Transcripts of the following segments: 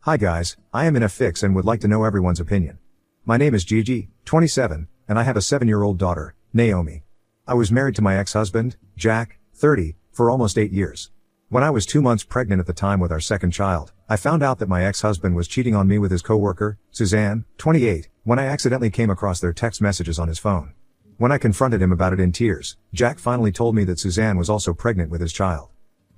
Hi guys, I am in a fix and would like to know everyone's opinion. My name is Gigi, 27, and I have a 7-year-old daughter, Naomi. I was married to my ex-husband, Jack, 30, for almost 8 years. When I was 2 months pregnant at the time with our second child, I found out that my ex-husband was cheating on me with his co-worker, Suzanne, 28, when I accidentally came across their text messages on his phone. When I confronted him about it in tears, Jack finally told me that Suzanne was also pregnant with his child.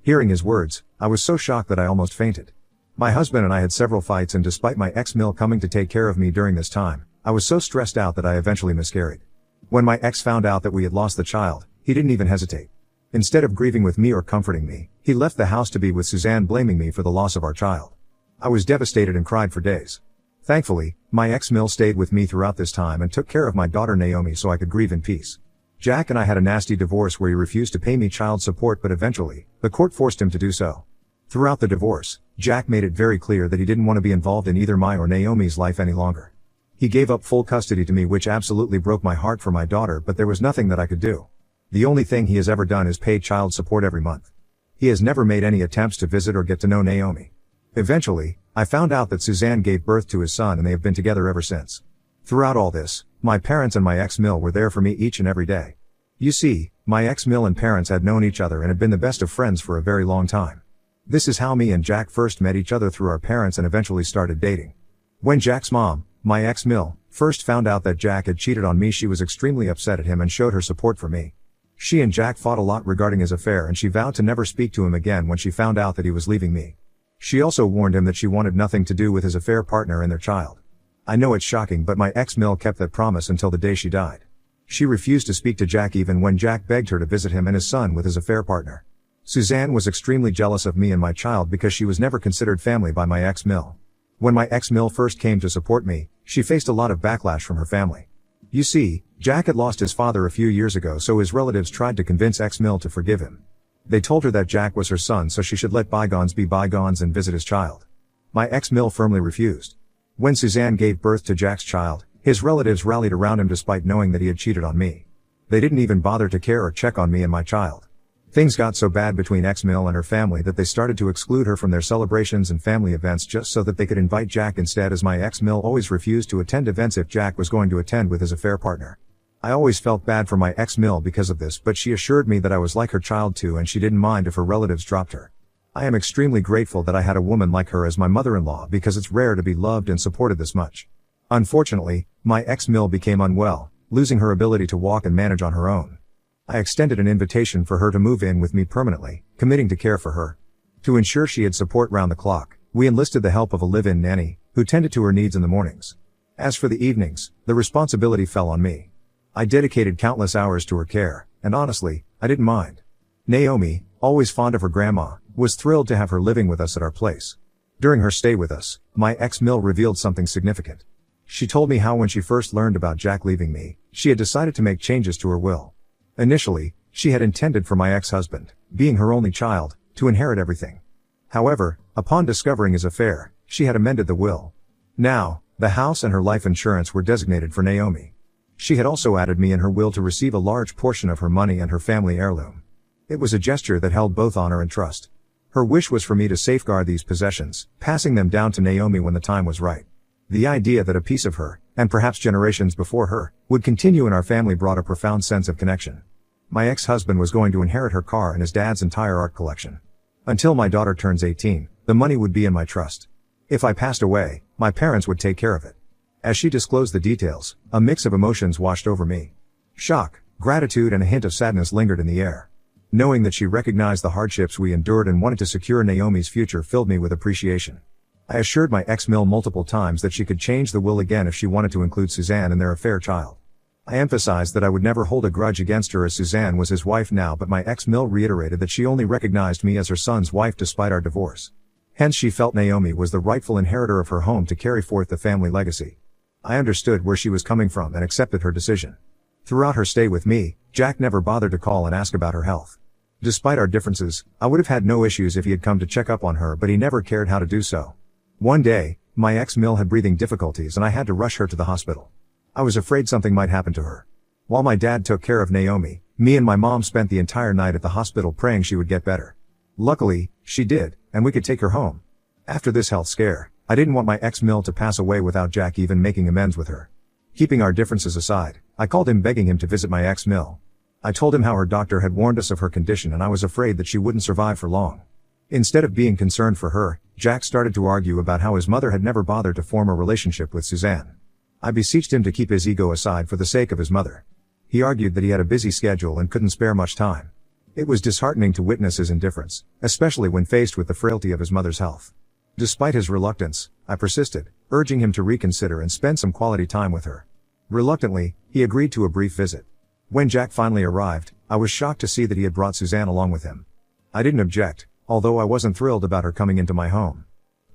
Hearing his words, I was so shocked that I almost fainted. My husband and I had several fights, and despite my ex-mill coming to take care of me during this time, I was so stressed out that I eventually miscarried. When my ex found out that we had lost the child, he didn't even hesitate. Instead of grieving with me or comforting me, he left the house to be with Suzanne, blaming me for the loss of our child. I was devastated and cried for days. Thankfully, my ex-mill stayed with me throughout this time and took care of my daughter Naomi so I could grieve in peace. Jack and I had a nasty divorce where he refused to pay me child support, but eventually, the court forced him to do so. Throughout the divorce, Jack made it very clear that he didn't want to be involved in either my or Naomi's life any longer. He gave up full custody to me, which absolutely broke my heart for my daughter, but there was nothing that I could do. The only thing he has ever done is pay child support every month. He has never made any attempts to visit or get to know Naomi. Eventually, I found out that Suzanne gave birth to his son and they have been together ever since. Throughout all this, my parents and my ex-mill were there for me each and every day. You see, my ex-mill and parents had known each other and had been the best of friends for a very long time. This is how me and Jack first met each other, through our parents, and eventually started dating. When Jack's mom, my ex-mill, first found out that Jack had cheated on me, she was extremely upset at him and showed her support for me. She and Jack fought a lot regarding his affair, and she vowed to never speak to him again when she found out that he was leaving me. She also warned him that she wanted nothing to do with his affair partner and their child. I know it's shocking, but my ex-mill kept that promise until the day she died. She refused to speak to Jack even when Jack begged her to visit him and his son with his affair partner. Suzanne was extremely jealous of me and my child because she was never considered family by my ex-mill. When my ex-mill first came to support me, she faced a lot of backlash from her family. You see, Jack had lost his father a few years ago, so his relatives tried to convince ex-mill to forgive him. They told her that Jack was her son, so she should let bygones be bygones and visit his child. My ex-mill firmly refused. When Suzanne gave birth to Jack's child, his relatives rallied around him despite knowing that he had cheated on me. They didn't even bother to care or check on me and my child. Things got so bad between ex-mill and her family that they started to exclude her from their celebrations and family events just so that they could invite Jack instead, as my ex-mill always refused to attend events if Jack was going to attend with his affair partner. I always felt bad for my ex-mill because of this, but she assured me that I was like her child too, and she didn't mind if her relatives dropped her. I am extremely grateful that I had a woman like her as my mother-in-law, because it's rare to be loved and supported this much. Unfortunately, my ex-mill became unwell, losing her ability to walk and manage on her own. I extended an invitation for her to move in with me permanently, committing to care for her. To ensure she had support round the clock, we enlisted the help of a live-in nanny, who tended to her needs in the mornings. As for the evenings, the responsibility fell on me. I dedicated countless hours to her care, and honestly, I didn't mind. Naomi, always fond of her grandma, was thrilled to have her living with us at our place. During her stay with us, my ex-mill revealed something significant. She told me how when she first learned about Jack leaving me, she had decided to make changes to her will. Initially, she had intended for my ex-husband, being her only child, to inherit everything. However, upon discovering his affair, she had amended the will. Now, the house and her life insurance were designated for Naomi. She had also added me in her will to receive a large portion of her money and her family heirloom. It was a gesture that held both honor and trust. Her wish was for me to safeguard these possessions, passing them down to Naomi when the time was right. The idea that a piece of her, and perhaps generations before her, would continue in our family brought a profound sense of connection. My ex-husband was going to inherit her car and his dad's entire art collection. Until my daughter turns 18, the money would be in my trust. If I passed away, my parents would take care of it. As she disclosed the details, a mix of emotions washed over me. Shock, gratitude, and a hint of sadness lingered in the air. Knowing that she recognized the hardships we endured and wanted to secure Naomi's future filled me with appreciation. I assured my ex-mill multiple times that she could change the will again if she wanted to include Suzanne and their affair child. I emphasized that I would never hold a grudge against her, as Suzanne was his wife now, but my ex-mill reiterated that she only recognized me as her son's wife despite our divorce. Hence she felt Naomi was the rightful inheritor of her home to carry forth the family legacy. I understood where she was coming from and accepted her decision. Throughout her stay with me, Jack never bothered to call and ask about her health. Despite our differences, I would have had no issues if he had come to check up on her, but he never cared how to do so. One day, my ex-mill had breathing difficulties and I had to rush her to the hospital. I was afraid something might happen to her. While my dad took care of Naomi, me and my mom spent the entire night at the hospital praying she would get better. Luckily, she did, and we could take her home. After this health scare, I didn't want my ex-Mill to pass away without Jack even making amends with her. Keeping our differences aside, I called him begging him to visit my ex-Mill. I told him how her doctor had warned us of her condition and I was afraid that she wouldn't survive for long. Instead of being concerned for her, Jack started to argue about how his mother had never bothered to form a relationship with Suzanne. I beseeched him to keep his ego aside for the sake of his mother. He argued that he had a busy schedule and couldn't spare much time. It was disheartening to witness his indifference, especially when faced with the frailty of his mother's health. Despite his reluctance, I persisted, urging him to reconsider and spend some quality time with her. Reluctantly, he agreed to a brief visit. When Jack finally arrived, I was shocked to see that he had brought Suzanne along with him. I didn't object, although I wasn't thrilled about her coming into my home.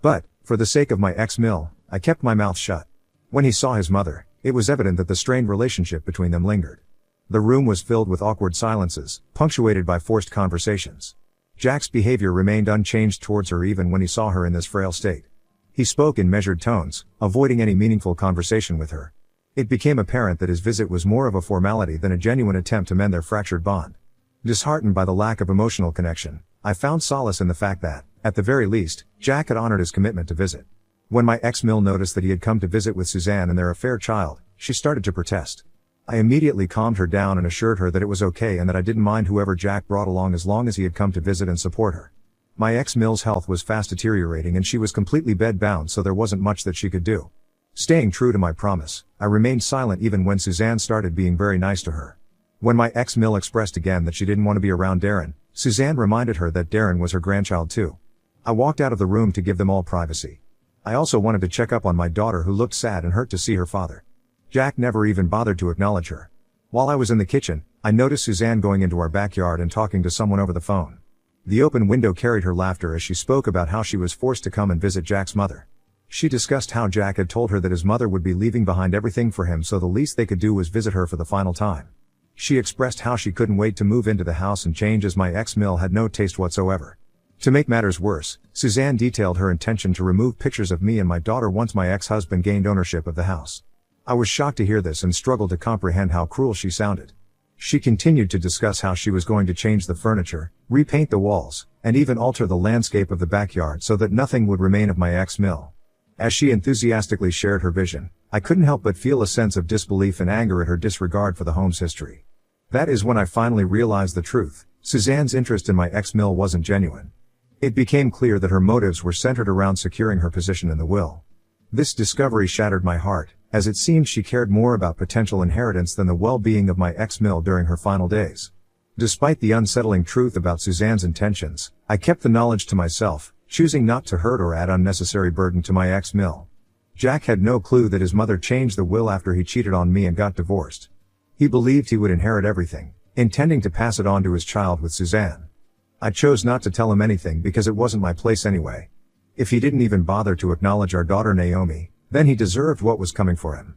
But, for the sake of my ex-Mill, I kept my mouth shut. When he saw his mother, it was evident that the strained relationship between them lingered. The room was filled with awkward silences, punctuated by forced conversations. Jack's behavior remained unchanged towards her even when he saw her in this frail state. He spoke in measured tones, avoiding any meaningful conversation with her. It became apparent that his visit was more of a formality than a genuine attempt to mend their fractured bond. Disheartened by the lack of emotional connection, I found solace in the fact that, at the very least, Jack had honored his commitment to visit. When my ex-Mill noticed that he had come to visit with Suzanne and their affair child, she started to protest. I immediately calmed her down and assured her that it was okay and that I didn't mind whoever Jack brought along as long as he had come to visit and support her. My ex-Mill's health was fast deteriorating and she was completely bedbound, so there wasn't much that she could do. Staying true to my promise, I remained silent even when Suzanne started being very nice to her. When my ex-Mill expressed again that she didn't want to be around Darren, Suzanne reminded her that Darren was her grandchild too. I walked out of the room to give them all privacy. I also wanted to check up on my daughter who looked sad and hurt to see her father. Jack never even bothered to acknowledge her. While I was in the kitchen, I noticed Suzanne going into our backyard and talking to someone over the phone. The open window carried her laughter as she spoke about how she was forced to come and visit Jack's mother. She discussed how Jack had told her that his mother would be leaving behind everything for him, so the least they could do was visit her for the final time. She expressed how she couldn't wait to move into the house and change, as my ex-Mill had no taste whatsoever. To make matters worse, Suzanne detailed her intention to remove pictures of me and my daughter once my ex-husband gained ownership of the house. I was shocked to hear this and struggled to comprehend how cruel she sounded. She continued to discuss how she was going to change the furniture, repaint the walls, and even alter the landscape of the backyard so that nothing would remain of my ex-Mill. As she enthusiastically shared her vision, I couldn't help but feel a sense of disbelief and anger at her disregard for the home's history. That is when I finally realized the truth. Suzanne's interest in my ex-Mill wasn't genuine. It became clear that her motives were centered around securing her position in the will. This discovery shattered my heart, as it seemed she cared more about potential inheritance than the well-being of my ex-Mill during her final days. Despite the unsettling truth about Suzanne's intentions, I kept the knowledge to myself, choosing not to hurt or add unnecessary burden to my ex-Mill. Jack had no clue that his mother changed the will after he cheated on me and got divorced. He believed he would inherit everything, intending to pass it on to his child with Suzanne. I chose not to tell him anything because it wasn't my place anyway. If he didn't even bother to acknowledge our daughter Naomi, then he deserved what was coming for him.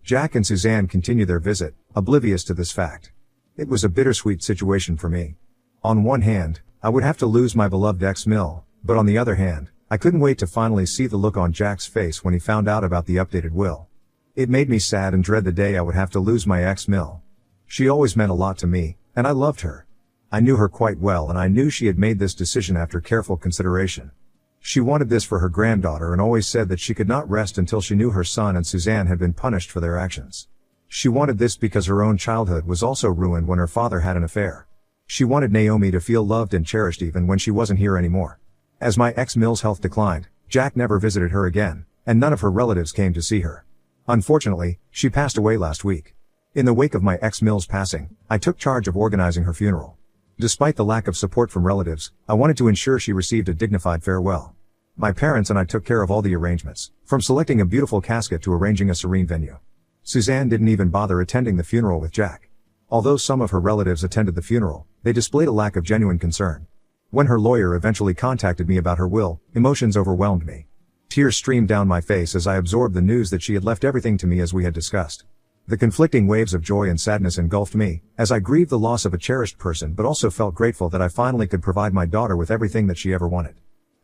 Jack and Suzanne continued their visit, oblivious to this fact. It was a bittersweet situation for me. On one hand, I would have to lose my beloved ex-Mill, but on the other hand, I couldn't wait to finally see the look on Jack's face when he found out about the updated will. It made me sad and dread the day I would have to lose my ex-Mill. She always meant a lot to me, and I loved her. I knew her quite well and I knew she had made this decision after careful consideration. She wanted this for her granddaughter and always said that she could not rest until she knew her son and Suzanne had been punished for their actions. She wanted this because her own childhood was also ruined when her father had an affair. She wanted Naomi to feel loved and cherished even when she wasn't here anymore. As my ex-Mill's health declined, Jack never visited her again, and none of her relatives came to see her. Unfortunately, she passed away last week. In the wake of my ex-Mill's passing, I took charge of organizing her funeral. Despite the lack of support from relatives, I wanted to ensure she received a dignified farewell. My parents and I took care of all the arrangements, from selecting a beautiful casket to arranging a serene venue. Suzanne didn't even bother attending the funeral with Jack. Although some of her relatives attended the funeral, they displayed a lack of genuine concern. When her lawyer eventually contacted me about her will, emotions overwhelmed me. Tears streamed down my face as I absorbed the news that she had left everything to me as we had discussed. The conflicting waves of joy and sadness engulfed me, as I grieved the loss of a cherished person but also felt grateful that I finally could provide my daughter with everything that she ever wanted.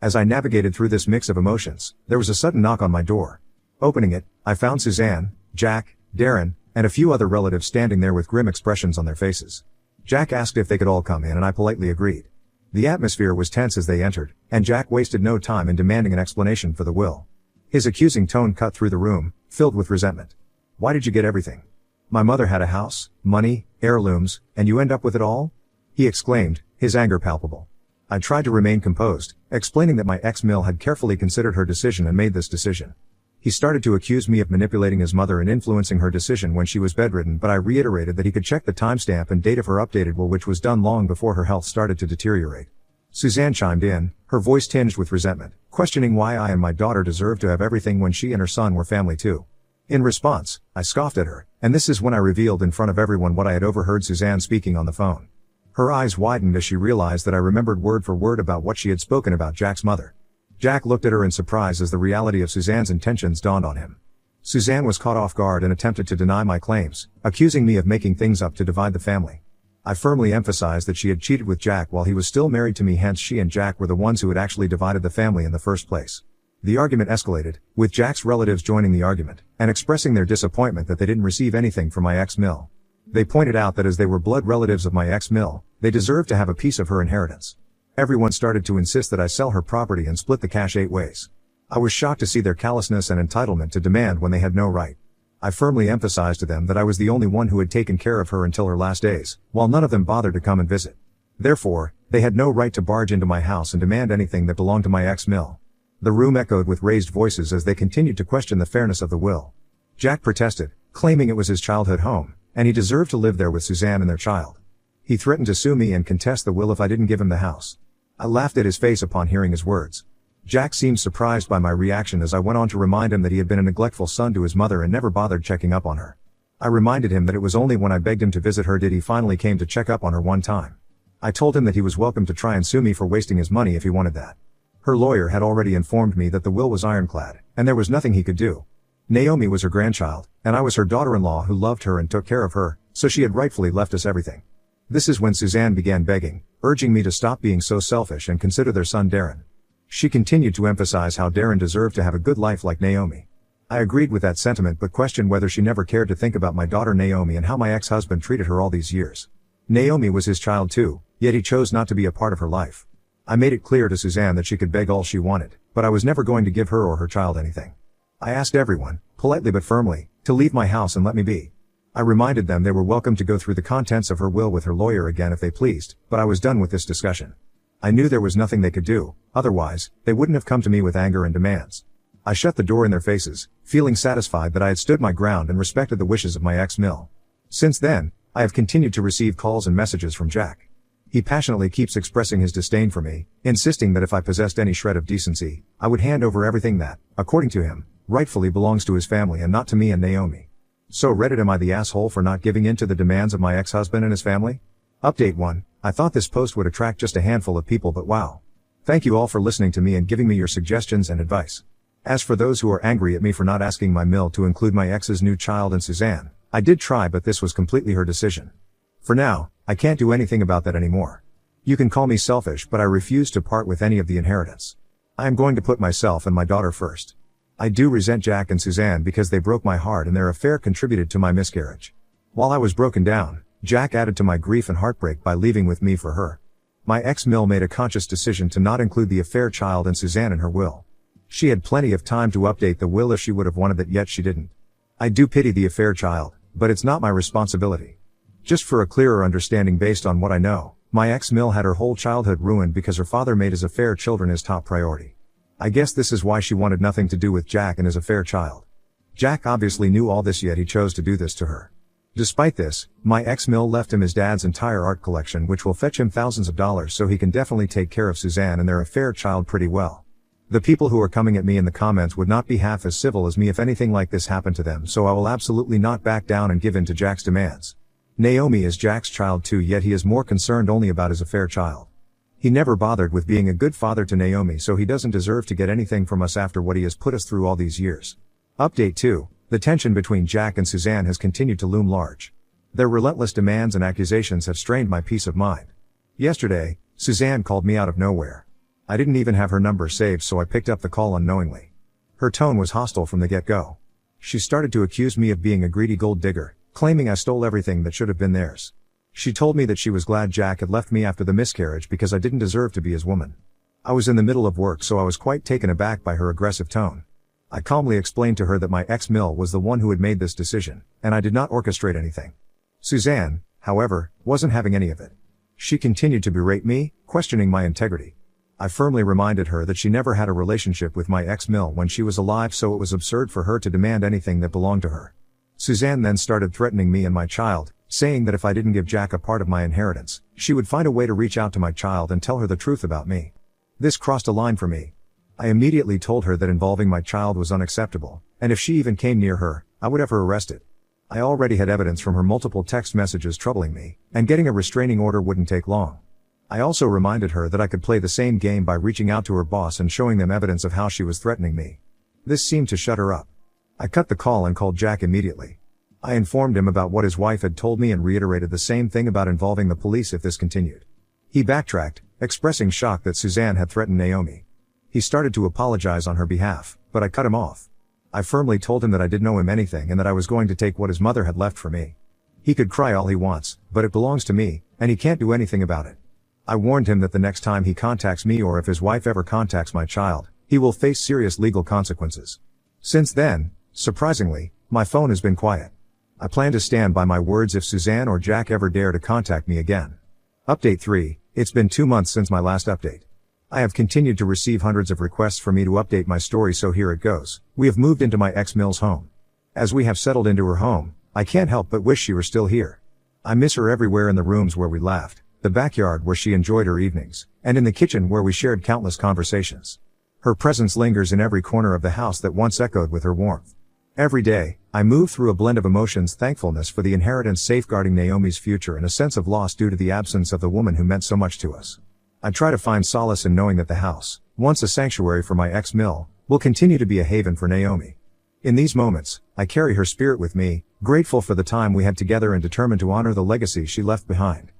As I navigated through this mix of emotions, there was a sudden knock on my door. Opening it, I found Suzanne, Jack, Darren, and a few other relatives standing there with grim expressions on their faces. Jack asked if they could all come in and I politely agreed. The atmosphere was tense as they entered, and Jack wasted no time in demanding an explanation for the will. His accusing tone cut through the room, filled with resentment. Why did you get everything? My mother had a house, money, heirlooms, and you end up with it all? He exclaimed, his anger palpable. I tried to remain composed, explaining that my ex-mill had carefully considered her decision and made this decision. He started to accuse me of manipulating his mother and influencing her decision when she was bedridden, but I reiterated that he could check the timestamp and date of her updated will, which was done long before her health started to deteriorate. Suzanne chimed in, her voice tinged with resentment, questioning why I and my daughter deserved to have everything when she and her son were family too. In response, I scoffed at her, and this is when I revealed in front of everyone what I had overheard Suzanne speaking on the phone. Her eyes widened as she realized that I remembered word for word about what she had spoken about Jack's mother. Jack looked at her in surprise as the reality of Suzanne's intentions dawned on him. Suzanne was caught off guard and attempted to deny my claims, accusing me of making things up to divide the family. I firmly emphasized that she had cheated with Jack while he was still married to me, hence she and Jack were the ones who had actually divided the family in the first place. The argument escalated, with Jack's relatives joining the argument, and expressing their disappointment that they didn't receive anything from my ex-mill. They pointed out that as they were blood relatives of my ex-mill, they deserved to have a piece of her inheritance. Everyone started to insist that I sell her property and split the cash 8 ways. I was shocked to see their callousness and entitlement to demand when they had no right. I firmly emphasized to them that I was the only one who had taken care of her until her last days, while none of them bothered to come and visit. Therefore, they had no right to barge into my house and demand anything that belonged to my ex-mill. The room echoed with raised voices as they continued to question the fairness of the will. Jack protested, claiming it was his childhood home, and he deserved to live there with Suzanne and their child. He threatened to sue me and contest the will if I didn't give him the house. I laughed at his face upon hearing his words. Jack seemed surprised by my reaction as I went on to remind him that he had been a neglectful son to his mother and never bothered checking up on her. I reminded him that it was only when I begged him to visit her did he finally came to check up on her one time. I told him that he was welcome to try and sue me for wasting his money if he wanted that. Her lawyer had already informed me that the will was ironclad, and there was nothing he could do. Naomi was her grandchild, and I was her daughter-in-law who loved her and took care of her, so she had rightfully left us everything. This is when Suzanne began begging, urging me to stop being so selfish and consider their son Darren. She continued to emphasize how Darren deserved to have a good life like Naomi. I agreed with that sentiment but questioned whether she never cared to think about my daughter Naomi and how my ex-husband treated her all these years. Naomi was his child too, yet he chose not to be a part of her life. I made it clear to Suzanne that she could beg all she wanted, but I was never going to give her or her child anything. I asked everyone, politely but firmly, to leave my house and let me be. I reminded them they were welcome to go through the contents of her will with her lawyer again if they pleased, but I was done with this discussion. I knew there was nothing they could do, otherwise, they wouldn't have come to me with anger and demands. I shut the door in their faces, feeling satisfied that I had stood my ground and respected the wishes of my ex-mill. Since then, I have continued to receive calls and messages from Jack. He passionately keeps expressing his disdain for me, insisting that if I possessed any shred of decency, I would hand over everything that, according to him, rightfully belongs to his family and not to me and Naomi. So Reddit, am I the asshole for not giving in to the demands of my ex-husband and his family? Update 1. I thought this post would attract just a handful of people, but wow. Thank you all for listening to me and giving me your suggestions and advice. As for those who are angry at me for not asking my mill to include my ex's new child and Suzanne, I did try, but this was completely her decision. For now, I can't do anything about that anymore. You can call me selfish, but I refuse to part with any of the inheritance. I am going to put myself and my daughter first. I do resent Jack and Suzanne because they broke my heart and their affair contributed to my miscarriage. While I was broken down, Jack added to my grief and heartbreak by leaving with me for her. My ex-mill made a conscious decision to not include the affair child and Suzanne in her will. She had plenty of time to update the will if she would have wanted it, yet she didn't. I do pity the affair child, but it's not my responsibility. Just for a clearer understanding based on what I know, my ex-mill had her whole childhood ruined because her father made his affair children his top priority. I guess this is why she wanted nothing to do with Jack and his affair child. Jack obviously knew all this, yet he chose to do this to her. Despite this, my ex-mill left him his dad's entire art collection, which will fetch him thousands of dollars, so he can definitely take care of Suzanne and their affair child pretty well. The people who are coming at me in the comments would not be half as civil as me if anything like this happened to them, so I will absolutely not back down and give in to Jack's demands. Naomi is Jack's child too, yet he is more concerned only about his affair child. He never bothered with being a good father to Naomi, so he doesn't deserve to get anything from us after what he has put us through all these years. Update 2. The tension between Jack and Suzanne has continued to loom large. Their relentless demands and accusations have strained my peace of mind. Yesterday, Suzanne called me out of nowhere. I didn't even have her number saved, so I picked up the call unknowingly. Her tone was hostile from the get-go. She started to accuse me of being a greedy gold digger, claiming I stole everything that should have been theirs. She told me that she was glad Jack had left me after the miscarriage because I didn't deserve to be his woman. I was in the middle of work, so I was quite taken aback by her aggressive tone. I calmly explained to her that my ex-mill was the one who had made this decision, and I did not orchestrate anything. Suzanne, however, wasn't having any of it. She continued to berate me, questioning my integrity. I firmly reminded her that she never had a relationship with my ex-mill when she was alive, so it was absurd for her to demand anything that belonged to her. Suzanne then started threatening me and my child, saying that if I didn't give Jack a part of my inheritance, she would find a way to reach out to my child and tell her the truth about me. This crossed a line for me. I immediately told her that involving my child was unacceptable, and if she even came near her, I would have her arrested. I already had evidence from her multiple text messages troubling me, and getting a restraining order wouldn't take long. I also reminded her that I could play the same game by reaching out to her boss and showing them evidence of how she was threatening me. This seemed to shut her up. I cut the call and called Jack immediately. I informed him about what his wife had told me and reiterated the same thing about involving the police if this continued. He backtracked, expressing shock that Suzanne had threatened Naomi. He started to apologize on her behalf, but I cut him off. I firmly told him that I didn't owe him anything and that I was going to take what his mother had left for me. He could cry all he wants, but it belongs to me, and he can't do anything about it. I warned him that the next time he contacts me or if his wife ever contacts my child, he will face serious legal consequences. Since then, surprisingly, my phone has been quiet. I plan to stand by my words if Suzanne or Jack ever dare to contact me again. Update 3, it's been 2 months since my last update. I have continued to receive hundreds of requests for me to update my story, so here it goes. We have moved into my ex-mill's home. As we have settled into her home, I can't help but wish she were still here. I miss her everywhere, in the rooms where we laughed, the backyard where she enjoyed her evenings, and in the kitchen where we shared countless conversations. Her presence lingers in every corner of the house that once echoed with her warmth. Every day, I move through a blend of emotions: thankfulness for the inheritance safeguarding Naomi's future and a sense of loss due to the absence of the woman who meant so much to us. I try to find solace in knowing that the house, once a sanctuary for my ex-mill, will continue to be a haven for Naomi. In these moments, I carry her spirit with me, grateful for the time we had together and determined to honor the legacy she left behind.